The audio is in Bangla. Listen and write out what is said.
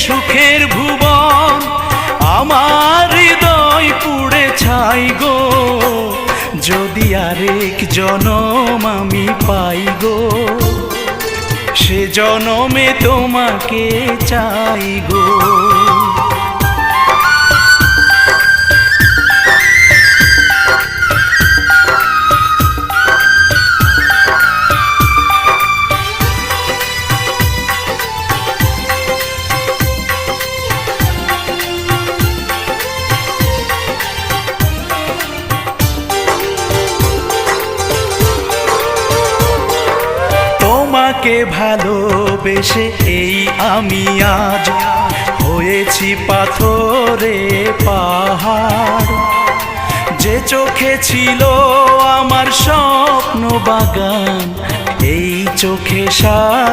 সুখের ভুবন আমার হৃদয় পুড়ে ছাই গো, যদি আরেক জনম আমি পাই গো, সে জনমে তোমাকে চাই গো। তোমাকে ভালোবেসে এই আমি আজ হয়েছি পাথরে পাহাড়, যে চোখে ছিল আমার স্বপ্ন বাগান, এই চোখে সাজ